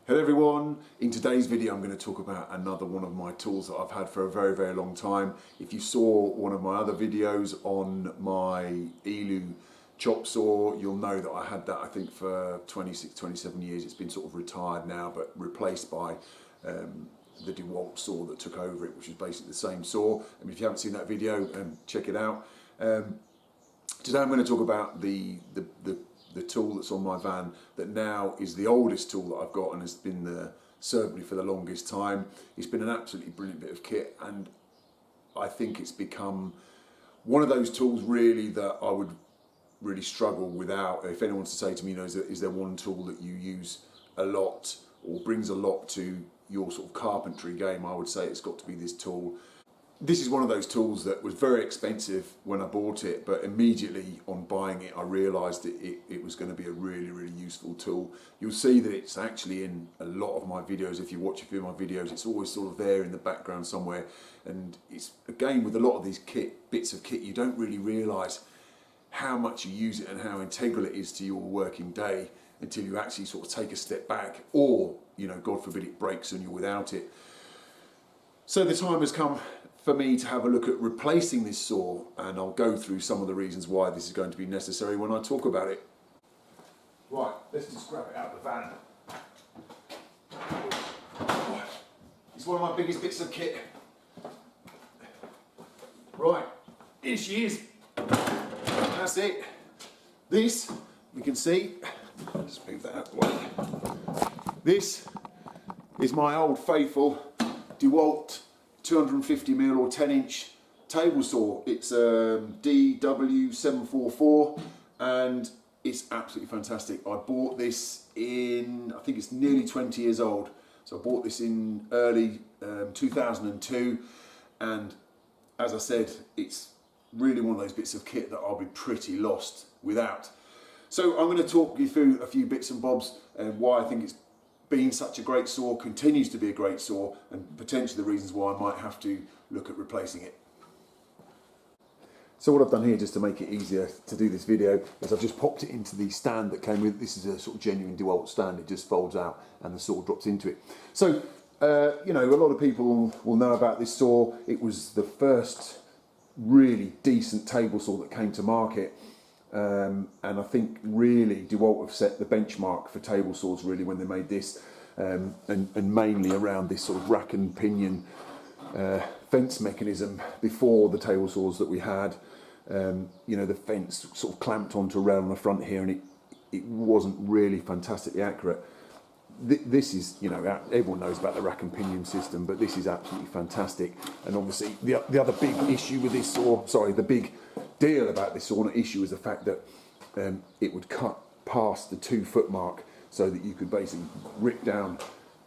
Hello everyone, in today's video I'm going to talk about another one of my tools that I've had for a very long time. If you saw one of my other videos on my Elu chop saw, you'll know that I had that I think for 26-27 years. It's been sort of retired now but replaced by the DeWALT saw that took over it, which is basically the same saw. I mean, if you haven't seen that video, check it out. Today I'm going to talk about the tool that's on my van that now is the oldest tool that I've got and has been served me for the longest time. It's been an absolutely brilliant bit of kit, and I think it's become one of those tools really that I would really struggle without. If anyone wants to say to me, you know, is there one tool that you use a lot or brings a lot to your sort of carpentry game, I would say it's got to be this tool. This is one of those tools that was very expensive when I bought it, but immediately on buying it I realised it was going to be a really useful tool. You'll see that it's actually in a lot of my videos. If you watch a few of my videos, it's always sort of there in the background somewhere, and it's again with a lot of these bits of kit, you don't really realise how much you use it and how integral it is to your working day until you actually sort of take a step back, or, you know, God forbid it breaks and you're without it. So the time has come for me to have a look at replacing this saw, and I'll go through some of the reasons why this is going to be necessary when I talk about it. Right, let's just grab it out of the van. It's one of my biggest bits of kit. Right, here she is. That's it. This, you can see, just move that out of the way. This is my old faithful DeWALT 250mm or 10-inch table saw. It's a DW744 and it's absolutely fantastic. I bought this in, I think it's nearly 20 years old. So I bought this in early 2002, and as I said, it's really one of those bits of kit that I'll be pretty lost without. So I'm going to talk you through a few bits and bobs and why I think it's been such a great saw, continues to be a great saw, and potentially the reasons why I might have to look at replacing it. So what I've done here, just to make it easier to do this video, is I've just popped it into the stand that came with it. This is a sort of genuine DeWALT stand. It just folds out and the saw drops into it. So, you know, a lot of people will know about this saw. It was the first really decent table saw that came to market. And I think really DeWALT have set the benchmark for table saws really when they made this, and mainly around this sort of rack and pinion fence mechanism. Before the table saws that we had, you know, the fence sort of clamped onto a rail on the front here, and it wasn't really fantastically accurate. This is, you know, everyone knows about the rack and pinion system, but this is absolutely fantastic. And obviously the other big issue with this saw, sorry, the big deal about this saw, issue is the fact that it would cut past the 2-foot mark, so that you could basically rip down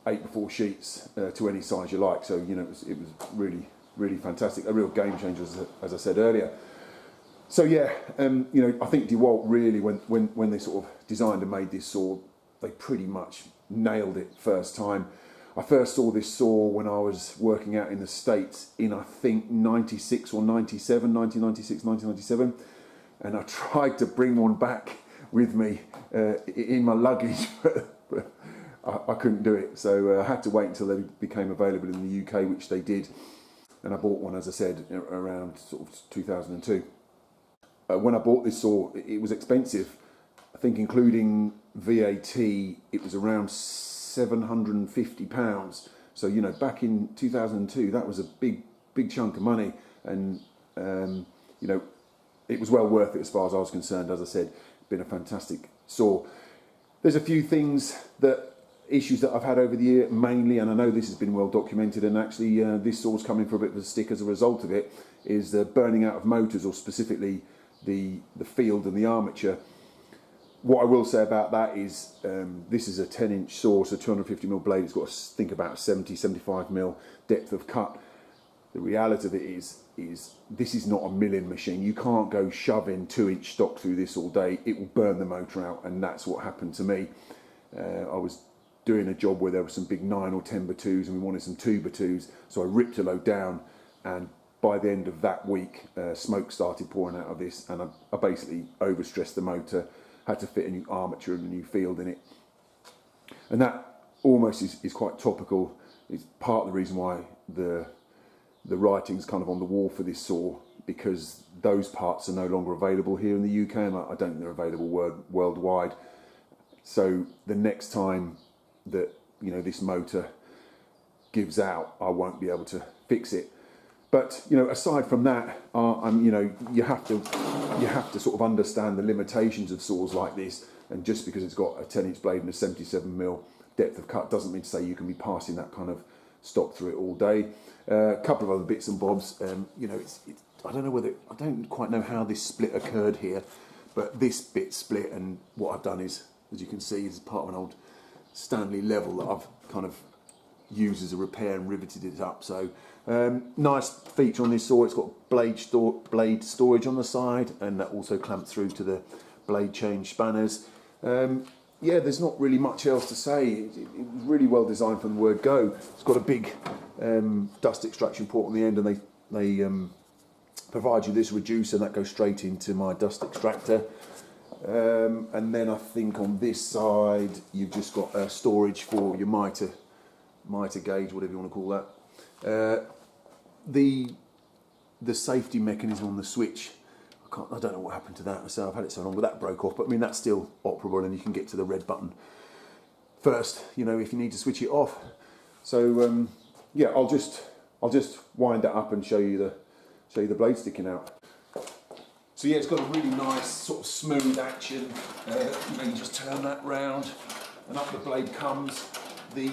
8x4 sheets to any size you like. So, you know, it was really fantastic, a real game changer, as I said earlier. So yeah, you know, I think DeWALT really, when they sort of designed and made this saw, they pretty much nailed it first time. I first saw this saw when I was working out in the States in, I think, 96 or 97, 1996, 1997. And I tried to bring one back with me in my luggage, but I couldn't do it. So I had to wait until they became available in the UK, which they did. And I bought one, as I said, around sort of 2002. When I bought this saw, it was expensive. I think including VAT, it was around £750. So, you know, back in 2002, that was a big chunk of money, and you know, it was well worth it as far as I was concerned. As I said, been a fantastic saw. There's a few issues that I've had over the year, mainly, and I know this has been well documented, and actually this saw's coming for a bit of a stick as a result of it, is the burning out of motors, or specifically the field and the armature. What I will say about that is this is a 10-inch saw, so 250mm blade. It's got, I think, about 70-75mm depth of cut. The reality of it is this is not a milling machine. You can't go shoving 2-inch stock through this all day. It will burn the motor out, and that's what happened to me. I was doing a job where there were some big 9 or 10x2s, and we wanted some 2x2s, so I ripped a load down, and by the end of that week, smoke started pouring out of this, and I basically overstressed the motor, had to fit a new armature and a new field in it. And that almost is quite topical. It's part of the reason why the writing's kind of on the wall for this saw, because those parts are no longer available here in the UK, and I don't think they're available worldwide. So the next time that this motor gives out, I won't be able to fix it. But aside from that, you have to sort of understand the limitations of saws like this. And just because it's got a 10-inch blade and a 77mm depth of cut doesn't mean to say you can be passing that kind of stock through it all day. A couple of other bits and bobs. I don't quite know how this split occurred here, but this bit split, and what I've done is, as you can see, is part of an old Stanley level that I've kind of used as a repair and riveted it up. So nice feature on this saw. It's got blade storage on the side, and that also clamped through to the blade change spanners. Yeah, there's not really much else to say. It was really well designed from the word go. It's got a big dust extraction port on the end, and they provide you this reducer that goes straight into my dust extractor. And then I think on this side you've just got storage for your mitre gauge, whatever you want to call that. The safety mechanism on the switch, I don't know what happened to that myself. I've had it so long, but that broke off. But I mean, that's still operable, and you can get to the red button first, if you need to switch it off. So yeah, I'll just wind that up and show you the blade sticking out. So yeah, it's got a really nice sort of smooth action. You just turn that round, and up the blade comes. The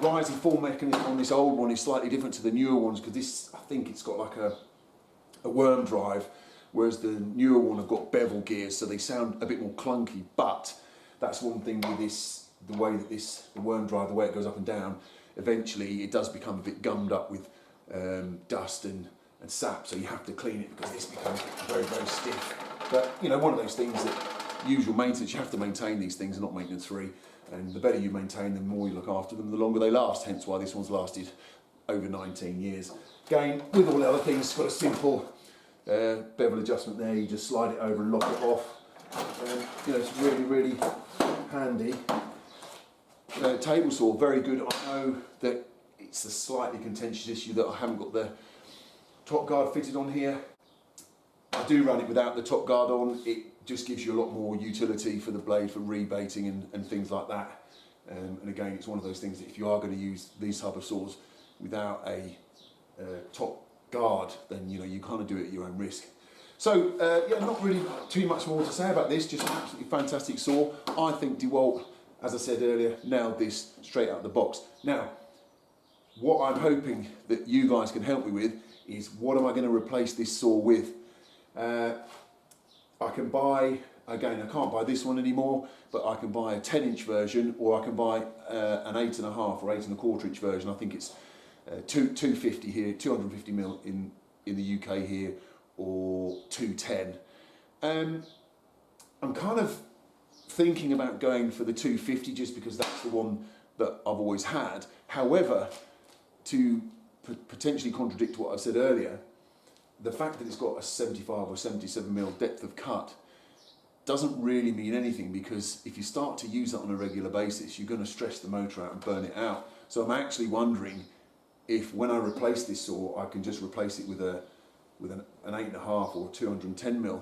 rise and fall mechanism on this old one is slightly different to the newer ones, because this, I think it's got like a worm drive, whereas the newer one have got bevel gears, so they sound a bit more clunky. But that's one thing with this, the way that the worm drive, the way it goes up and down, eventually it does become a bit gummed up with dust and sap, so you have to clean it, because this becomes very, very stiff. But one of those things that usual maintenance, you have to maintain these things, are not maintenance free, and the better you maintain them, the more you look after them, the longer they last, hence why this one's lasted over 19 years. Again, with all the other things, it's got a simple bevel adjustment there. You just slide it over and lock it off. It's really, really handy. Table saw, very good. I know that it's a slightly contentious issue that I haven't got the top guard fitted on here. I do run it without the top guard on. It just gives you a lot more utility for the blade, for rebating and things like that. And again, it's one of those things that if you are going to use these type of saws without a top guard, then you kind of do it at your own risk. So yeah, not really too much more to say about this. Just an absolutely fantastic saw. I think DeWalt, as I said earlier, nailed this straight out of the box. Now, what I'm hoping that you guys can help me with is, what am I going to replace this saw with? I can buy, again, I can't buy this one anymore, but I can buy a 10-inch version, or I can buy an 8.5 or 8.25 inch version. I think it's 250 here, 250mm in the UK here, or 210. I'm kind of thinking about going for the 250, just because that's the one that I've always had. However, to potentially contradict what I said earlier, the fact that it's got a 75 or 77mm depth of cut doesn't really mean anything, because if you start to use that on a regular basis, you're going to stress the motor out and burn it out. So I'm actually wondering if, when I replace this saw, I can just replace it with an 8.5 or 210mm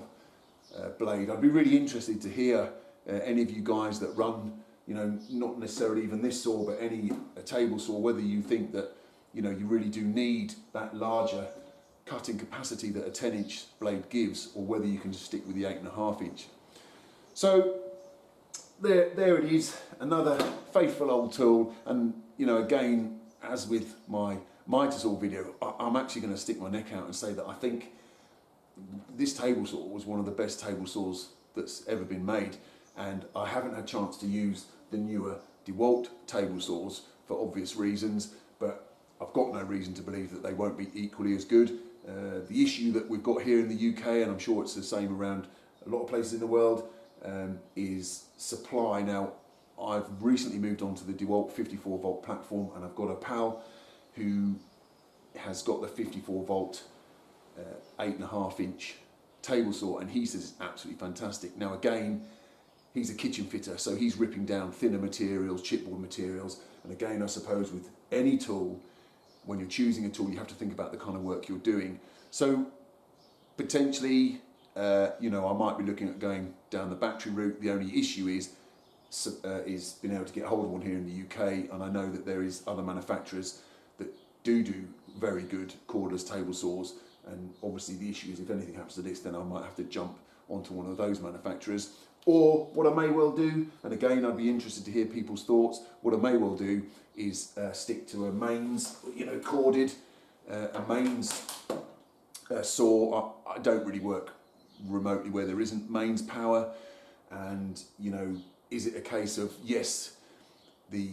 blade. I'd be really interested to hear any of you guys that run, not necessarily even this saw, but a table saw, whether you think that you really do need that larger cutting capacity that a 10-inch blade gives, or whether you can just stick with the 8.5 inch. So there it is, another faithful old tool. And again, as with my mitre saw video, I'm actually going to stick my neck out and say that I think this table saw was one of the best table saws that's ever been made, and I haven't had a chance to use the newer DeWalt table saws for obvious reasons, but I've got no reason to believe that they won't be equally as good. The issue that we've got here in the UK, and I'm sure it's the same around a lot of places in the world, is supply. Now, I've recently moved on to the DeWalt 54 volt platform, and I've got a pal who has got the 54 volt 8.5 inch table saw, and he says it's absolutely fantastic. Now again, he's a kitchen fitter, so he's ripping down thinner materials, chipboard materials. And again, I suppose with any tool, when you're choosing a tool, you have to think about the kind of work you're doing. So potentially, you know, I might be looking at going down the battery route. The only issue is being able to get hold of one here in the UK, and I know that there is other manufacturers that do very good cordless table saws, and obviously the issue is if anything happens to this, then I might have to jump onto one of those manufacturers. Or what I may well do, and again I'd be interested to hear people's thoughts, what I may well do is stick to a mains, you know, corded, a mains saw. I don't really work remotely where there isn't mains power, and you know, is it a case of, yes, the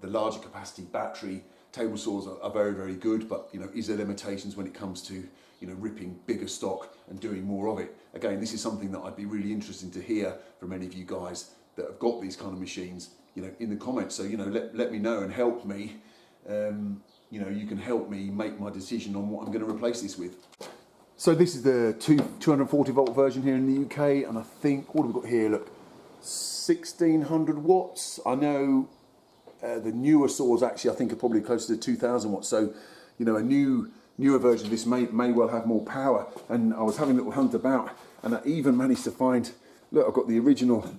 larger capacity battery table saws are very, very good, but you know, is there limitations when it comes to, you know, ripping bigger stock and doing more of it? Again, this is something that I'd be really interested to hear from any of you guys that have got these kind of machines, you know, in the comments. So, you know, let me know and help me. You know, you can help me make my decision on what I'm going to replace this with. So this is the 240 volt version here in the UK, and I think, what have we got here? Look, 1600 watts. I know the newer saws actually I think are probably closer to 2000 watts. So, you know, a newer version of this may well have more power. And I was having a little hunt about, and I even managed to find, look, I've got the original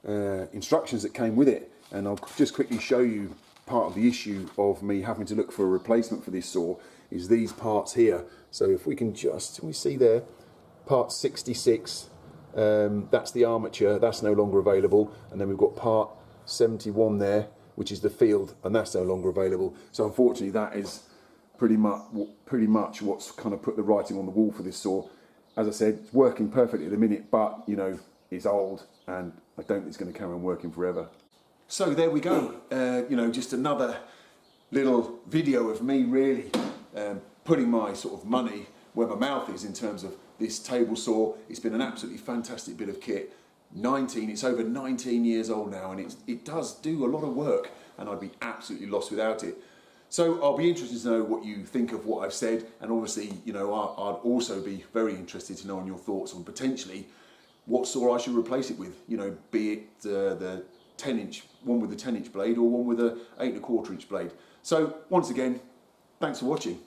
instructions that came with it, and I'll just quickly show you part of the issue of me having to look for a replacement for this saw is these parts here. So if we can we see there, part 66, that's the armature, that's no longer available, and then we've got part 71 there, which is the field, and that's no longer available. So unfortunately that is pretty much what's kind of put the writing on the wall for this saw. As I said, it's working perfectly at the minute, but you know, it's old, and I don't think it's going to carry on working forever. So there we go, you know, just another little video of me really putting my sort of money where my mouth is in terms of this table saw. It's been an absolutely fantastic bit of kit. It's over 19 years old now, and it does do a lot of work, and I'd be absolutely lost without it. So I'll be interested to know what you think of what I've said, and obviously, you know, I'd also be very interested to know on your thoughts on potentially what saw I should replace it with. You know, be it the 10-inch, one with a 10-inch blade, or one with a 8 1/4 inch blade. So once again, thanks for watching.